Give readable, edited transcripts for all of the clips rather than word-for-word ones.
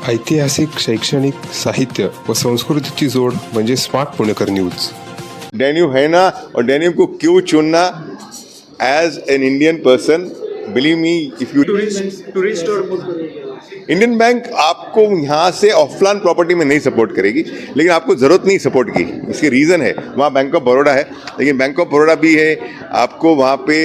ऐतिहासिक, शैक्षणिक, साहित्य व संस्कृतीची जोड म्हणजे स्मार्ट पुणेकर न्यूज. डैन्यूब है ना, और डैन्यूब को क्यों चुनना as an Indian person. Believe me, if you tourist और इंडियन बैंक आपको यहाँ से ऑफलाइन प्रॉपर्टी में नहीं सपोर्ट करेगी, लेकिन आपको ज़रूरत नहीं सपोर्ट की. इसकी रीज़न है, वहाँ बैंक ऑफ बड़ौदा है, लेकिन बैंक ऑफ बड़ौदा भी है, आपको वहाँ पे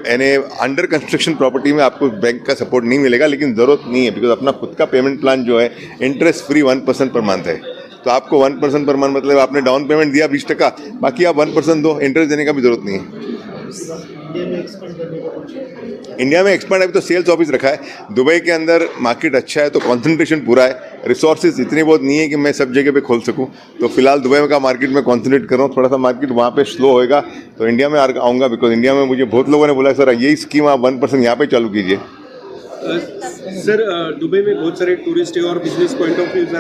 यानी अंडर कंस्ट्रक्शन प्रॉपर्टी में आपको बैंक का सपोर्ट नहीं मिलेगा, लेकिन ज़रूरत नहीं है, बिकॉज अपना खुद का पेमेंट प्लान जो है इंटरेस्ट फ्री 1% पर मंथ है. तो आपको 1% पर मंथ मतलब आपने डाउन पेमेंट दिया 20%, बाकी आप 1% दो, इंटरेस्ट देने का भी जरूरत नहीं है. इंडिया में एक्सपर्ट अभी तो सेल्स ऑफिस रखा है. दुबई के अंदर मार्केट अच्छा है, तो कंसंट्रेशन पूरा है. रिसोर्सेज इतने बहुत नहीं है कि मैं सब जगह पे खोल सकूं, तो फिलहाल दुबई का मार्केट में कॉन्सेंट्रेट कर रहा हूँ. थोड़ा सा मार्केट वहाँ पे स्लो होएगा तो इंडिया में आऊँगा, बिकॉज इंडिया में मुझे बहुत लोगों ने बोला सर यही स्कीम आप 1% यहाँ पे चालू कीजिए. सर दुबई में बहुत सारे टूरिस्ट और बिजनेस पॉइंट ऑफ व्यू जा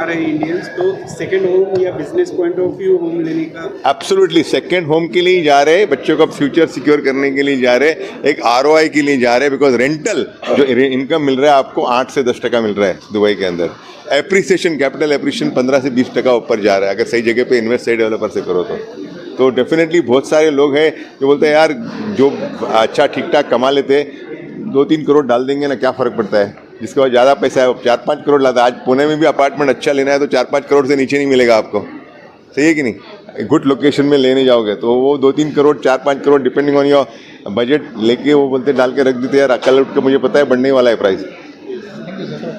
रहे हैं इंडियंस, तो सेकंड होम या business point of view home लेने का एब्सोल्युटली सेकंड होम के लिए जा रहे हैं, बच्चों का फ्यूचर सिक्योर करने के लिए जा रहे हैं, एक ROI के लिए जा रहे हैं, बिकॉज रेंटल जो इनकम मिल रहा है आपको 8 से 10% मिल रहा है दुबई के अंदर. एप्रिसिएशन, कैपिटल एप्रिसिएशन 15 से 20% ऊपर जा रहा है अगर सही जगह पे इन्वेस्ट सही डेवलपर से करो तो डेफिनेटली बहुत सारे लोग हैं जो बोलते हैं यार जो अच्छा ठीक ठाक कमा लेते हैं 2-3 करोड़ डाल देंगे ना, क्या फ़र्क पड़ता है. जिसके पास ज़्यादा पैसा है वो 4-5 करोड़ लाता है. आज पुणे में भी अपार्टमेंट अच्छा लेना है तो 4-5 करोड़ से नीचे नहीं मिलेगा आपको. सही है कि नहीं. गुड लोकेशन में लेने जाओगे तो वो 2-3 crore 4-5 crore depending on your budget लेके वो बोलते डाल के रख देते यार. कल उठ के मुझे पता है बढ़ने वाला है price.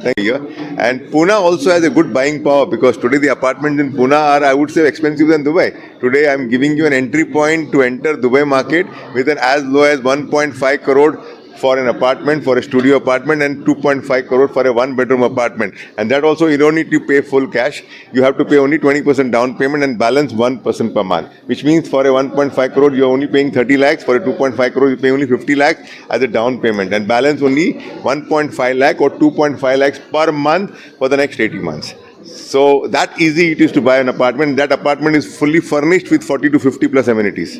Thank you. And Pune also has a good buying power because today the apartments in Pune are, I would say, expensive than Dubai. Today I am giving you an entry point to enter Dubai market with an as low as 1.5 crore for an apartment, for a studio apartment, and 2.5 crore for a 1-bedroom apartment. And that also you don't need to pay full cash. You have to pay only 20% down payment and balance 1% per month. Which means for a 1.5 crore you are only paying 30 lakhs. For a 2.5 crore you pay only 50 lakhs as a down payment and balance only 1.5 lakh or 2.5 lakhs per month for the next 80 months. So that easy it is to buy an apartment. That apartment is fully furnished with 40 to 50 plus amenities.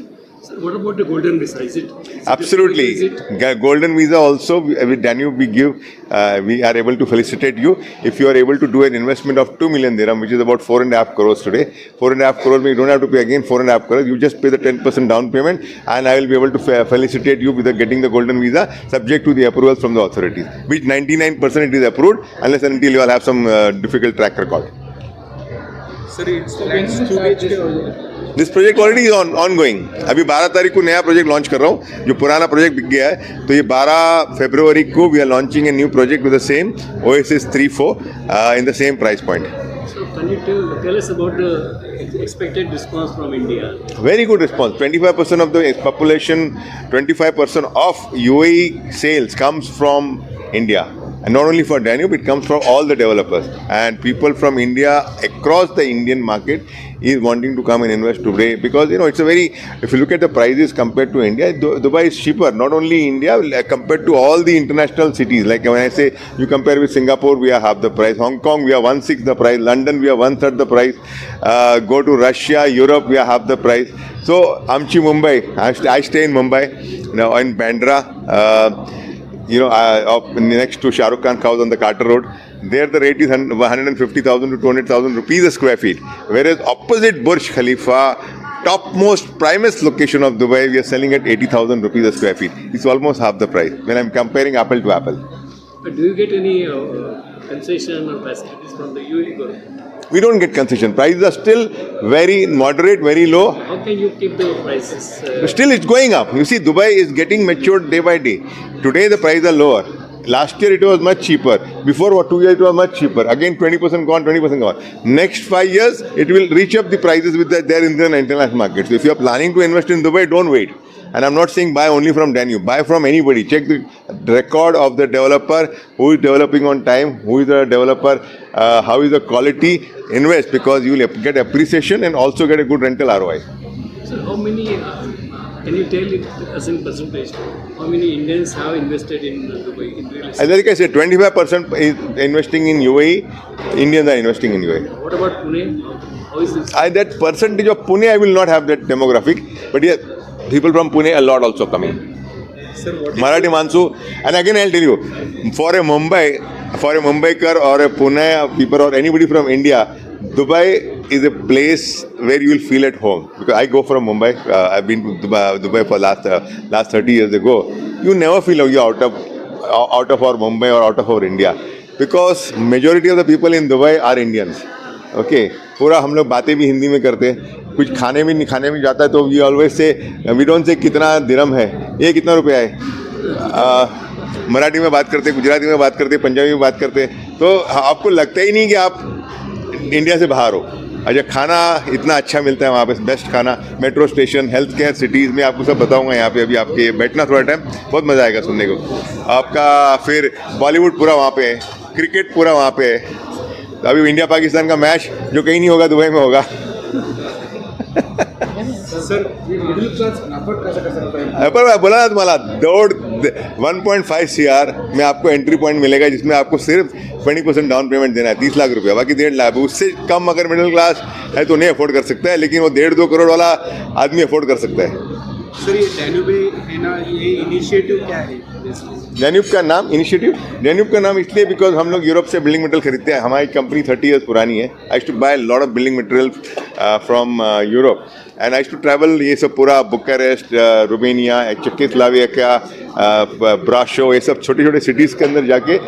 What about the golden visa? Is it Absolutely. Golden visa also with Danube we are able to felicitate you if you are able to do an investment of 2 million dirham, which is about 4.5 crores today. 4.5 crores you don't have to pay again 4.5 crores. You just pay the 10% down payment and I will be able to felicitate you with getting the golden visa subject to the approvals from the authorities, which 99% it is approved unless and until you will have some difficult track record. Sir, it's 2 BHK. This project already is ongoing. अभी 12 तारीख को नया project launch कर रहा हूँ. जो पुराना project बिक गया है तो ये 12 फरवरी को we are launching a new project with the same OSS 3-4 in the same price point. So can you tell us about the expected response from India? Very good response. 25% of the population, 25% of UAE sales comes from India. And not only for Danube, it comes from all the developers. And people from India across the Indian market is wanting to come and invest today because, you know, it's a very, if you look at the prices compared to India, Dubai is cheaper. Not only India, compared to all the international cities. Like when I say you compare with Singapore, we are half the price. Hong Kong, we are 1/6 the price. London, we are 1/3 the price. Go to Russia, Europe, we are half the price. So, Amchi Mumbai, I stay in Mumbai, now in Bandra. Next to Shah Rukh Khan house on the Carter Road. There the rate is 150,000 to 200,000 rupees a square feet. Whereas opposite Burj Khalifa, topmost primest location of Dubai, we are selling at 80,000 rupees a square feet. It's almost half the price when I'm comparing apple to apple. But do you get any concession or facilities from the UAE government? We don't get concession. Prices are still very moderate, very low. How can you keep the prices? Still it's going up. You see, Dubai is getting matured day by day. Today the prices are lower. Last year it was much cheaper. Before 2 years it was much cheaper. Again 20% gone, 20% gone. Next 5 years it will reach up the prices with their international markets. So if you are planning to invest in Dubai, don't wait. And I'm not saying buy only from Danube. Buy from anybody. Check the record of the developer, who is developing on time, who is the developer, how is the quality. Invest because you will get appreciation and also get a good rental ROI. So how many, can you tell it as in percentage, how many Indians have invested in Dubai in real estate? Like I said, 25% is investing in UAE. Indians are investing in UAE. What about Pune? How is this? That percentage of Pune, I will not have that demographic. But yes, people from Pune, a lot also coming. Sir, what is Marathi Mansu. And again, I'll tell you, for a Mumbaiker or a Pune people or anybody from India, Dubai is a place where you will feel at home. Because I go from Mumbai. I've been to Dubai for last 30 years ago. You never feel like you're out of our Mumbai or out of our India. Because majority of the people in Dubai are Indians. Okay, पूरा हम लोग बातें भी हिंदी में करते हैं, कुछ खाने में जाता है तो we always say we don't say कितना दिरहम है, ये कितना रुपया है, मराठी में बात करते, गुजराती में बात करते, पंजाबी में बात करते, तो आपको लगता ही नहीं कि आप इंडिया से बाहर हो। अच्छा, खाना इतना अच्छा मिलता है वहाँ पे, बेस्ट खाना, metro station, health care cities में आपको सब बताऊँगा यहाँ पे। अभी आपके बैठना थोड़ा टाइम, बहुत मज़ा आएगा सुनने को आपका। फिर बॉलीवुड पूरा वहाँ पे है, क्रिकेट पूरा वहाँ पे है। अभी इंडिया पाकिस्तान का मैच जो कहीं नहीं होगा दुबई में होगा। सर मिडिल क्लास अफोर्ड कैसे कर सकता है? पर मैं बोला ना तुम्हारा, दौड़ 1.5 CR में आपको एंट्री पॉइंट मिलेगा जिसमें आपको सिर्फ 20% डाउन पेमेंट देना है, 30 लाख रुपया, बाकी 1.5 लाख। उससे कम अगर मिडिल क्लास है तो नहीं अफोर्ड कर सकता है, लेकिन वो 1.5-2 करोड़ वाला आदमी अफोर्ड कर सकता है। सर, ये डैन्यूब है ना, ये इनिशिएटिव क्या है? डैन्यूब का नाम इसलिए बिकॉज हम लोग यूरोप से बिल्डिंग मटेरियल खरीदते हैं। हमारी कंपनी 30 ईयर्स पुरानी है। I used to buy lot of building material from Europe and I used to travel, ये सब पूरा बुकारेस्ट, रोमेनिया, चेकोस्लोवाकिया, ब्राशो, ये सब छोटे छोटे सिटीज़ के अंदर जाके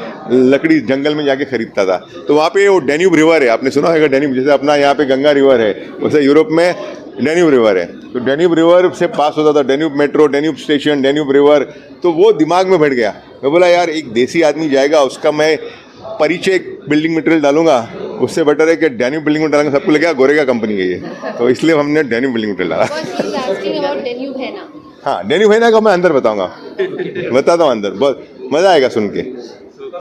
लकड़ी जंगल में जाके खरीदता था। तो वहाँ पे वो डैन्यूब रिवर है, आपने सुना होगा डैन्यूब, जैसे अपना यहाँ पे गंगा रिवर है, वैसे यूरोप में डैन्यूब रिवर है। तो डैन्यूब रिवर से पास होता था, Danube metro, Danube station, Danube river. तो वो दिमाग में बैठ गया। मैं बोला यार, एक देसी आदमी जाएगा, उसका मैं परिचय बिल्डिंग मटेरियल डालूंगा, उससे बेटर है कि डैन्यूब बिल्डिंग मटेरियल डालूंगा, सबको लगेगा गोरेगा कंपनी है ये। तो इसलिए हमने डैन्यूब बिल्डिंग मटेरियल डाला। हाँ, डैन्यूब है ना का मैं अंदर बताऊंगा, बताता हूँ अंदर, बहुत मज़ा आएगा सुन के।